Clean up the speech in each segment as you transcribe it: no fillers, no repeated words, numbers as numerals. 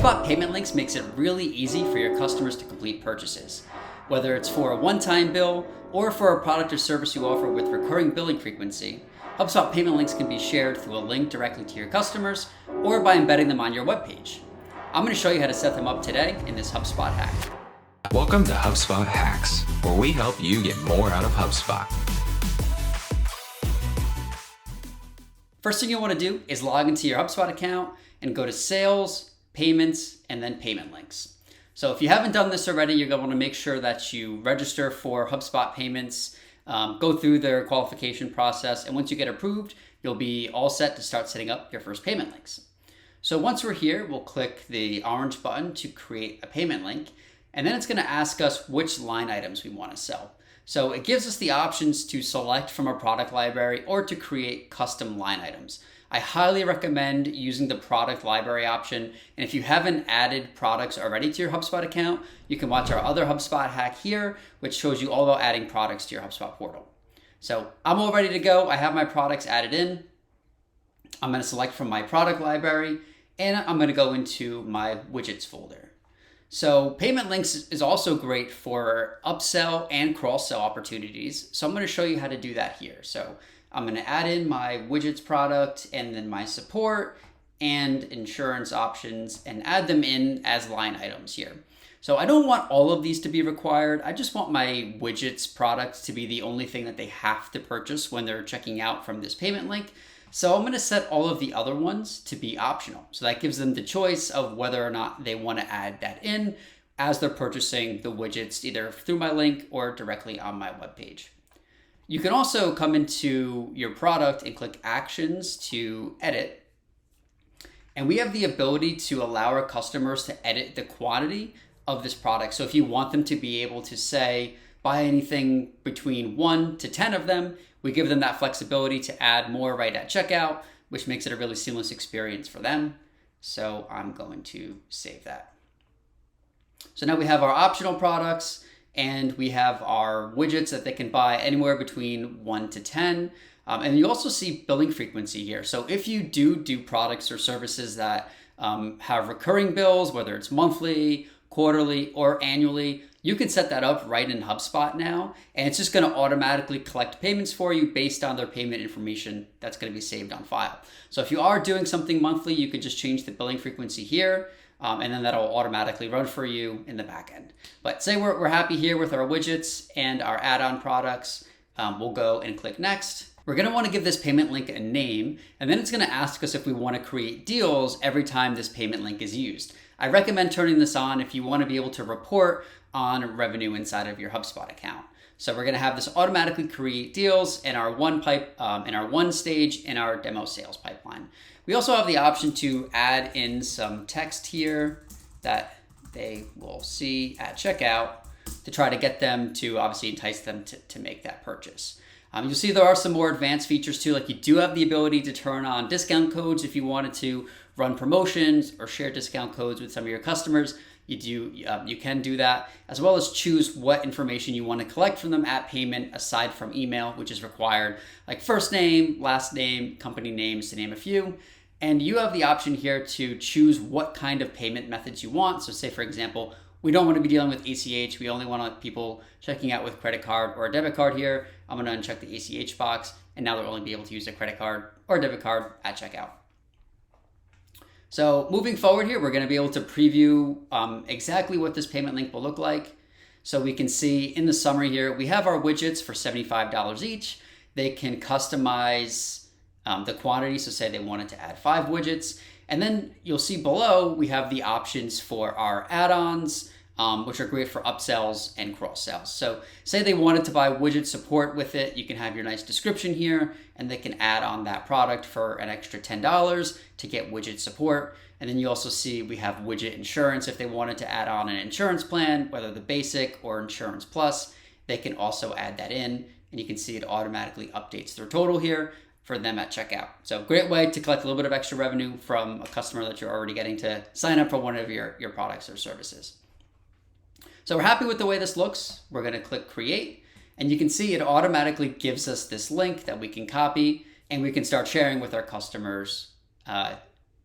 HubSpot payment links makes it really easy for your customers to complete purchases. Whether it's for a one-time bill or for a product or service you offer with recurring billing frequency, HubSpot payment links can be shared through a link directly to your customers or by embedding them on your webpage. I'm going to show you how to set them up today in this HubSpot hack. Welcome to HubSpot Hacks, where we help you get more out of HubSpot. First thing you want to do is log into your HubSpot account and go to Sales, Payments, and then Payment Links. So if you haven't done this already, you're going to want to make sure that you register for HubSpot Payments, go through their qualification process, and once you get approved, you'll be all set to start setting up your first payment links. So once we're here, we'll click the orange button to create a payment link, and then it's going to ask us which line items we want to sell. So it gives us the options to select from our product library or to create custom line items. I highly recommend using the product library option. And if you haven't added products already to your HubSpot account, you can watch our other HubSpot hack here, which shows you all about adding products to your HubSpot portal. So I'm all ready to go. I have my products added in. I'm going to select from my product library, and I'm going to go into my widgets folder. So payment links is also great for upsell and cross-sell opportunities. So I'm going to show you how to do that here. So I'm going to add in my widgets product and then my support and insurance options and add them in as line items here. So I don't want all of these to be required. I just want my widgets product to be the only thing that they have to purchase when they're checking out from this payment link. So I'm going to set all of the other ones to be optional. So that gives them the choice of whether or not they want to add that in as they're purchasing the widgets either through my link or directly on my webpage. You can also come into your product and click Actions to edit. And we have the ability to allow our customers to edit the quantity of this product. So if you want them to be able to say, buy anything between 1 to 10 of them, we give them that flexibility to add more right at checkout, which makes it a really seamless experience for them. So I'm going to save that. So now we have our optional products and we have our widgets that they can buy anywhere between 1 to 10. And you also see billing frequency here. So if you do products or services that have recurring bills, whether it's monthly, quarterly, or annually, you can set that up right in HubSpot now, and it's just going to automatically collect payments for you based on their payment information that's going to be saved on file. So if you are doing something monthly, you could just change the billing frequency here, and then that'll automatically run for you in the back end. But say we're happy here with our widgets and our add-on products, we'll go and click Next. We're going to want to give this payment link a name, and then it's going to ask us if we want to create deals every time this payment link is used. I recommend turning this on if you want to be able to report on revenue inside of your HubSpot account. So we're going to have this automatically create deals in our one stage in our demo sales pipeline. We also have the option to add in some text here that they will see at checkout to try to get them to obviously entice them to make that purchase. You'll see there are some more advanced features too, like you do have the ability to turn on discount codes if you wanted to run promotions or share discount codes with some of your customers. You can do that, as well as choose what information you want to collect from them at payment aside from email, which is required, like first name, last name, company names, to name a few. And you have the option here to choose what kind of payment methods you want. So say, for example, we don't want to be dealing with ACH. We only want people checking out with credit card or a debit card here. I'm going to uncheck the ACH box, and now they'll only be able to use a credit card or a debit card at checkout. So moving forward here, we're going to be able to preview exactly what this payment link will look like. So we can see in the summary here, we have our widgets for $75 each. They can customize the quantity. So say they wanted to add 5 widgets. And then you'll see below, we have the options for our add-ons, which are great for upsells and cross-sells. So say they wanted to buy widget support with it, you can have your nice description here, and they can add on that product for an extra $10 to get widget support. And then you also see we have widget insurance. If they wanted to add on an insurance plan, whether the basic or insurance plus, they can also add that in, and you can see it automatically updates their total here for them at checkout. So great way to collect a little bit of extra revenue from a customer that you're already getting to sign up for one of your products or services. So we're happy with the way this looks. We're going to click Create, and you can see it automatically gives us this link that we can copy, and we can start sharing with our customers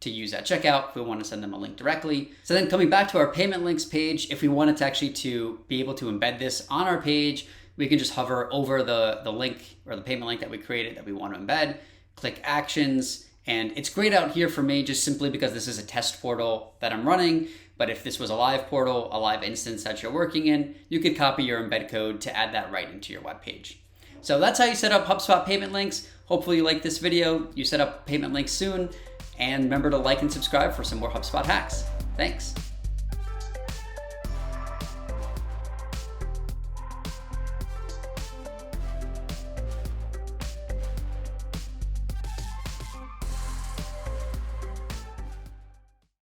to use at checkout if we want to send them a link directly. So then coming back to our payment links page, if we wanted to actually to be able to embed this on our page, we can just hover over the link or the payment link that we created that we want to embed, click actions, and it's grayed out here for me just simply because this is a test portal that I'm running. But if this was a live portal, a live instance that you're working in, you could copy your embed code to add that right into your web page. So that's how you set up HubSpot payment links. Hopefully you like this video. You set up payment links soon. And remember to like and subscribe for some more HubSpot hacks. Thanks.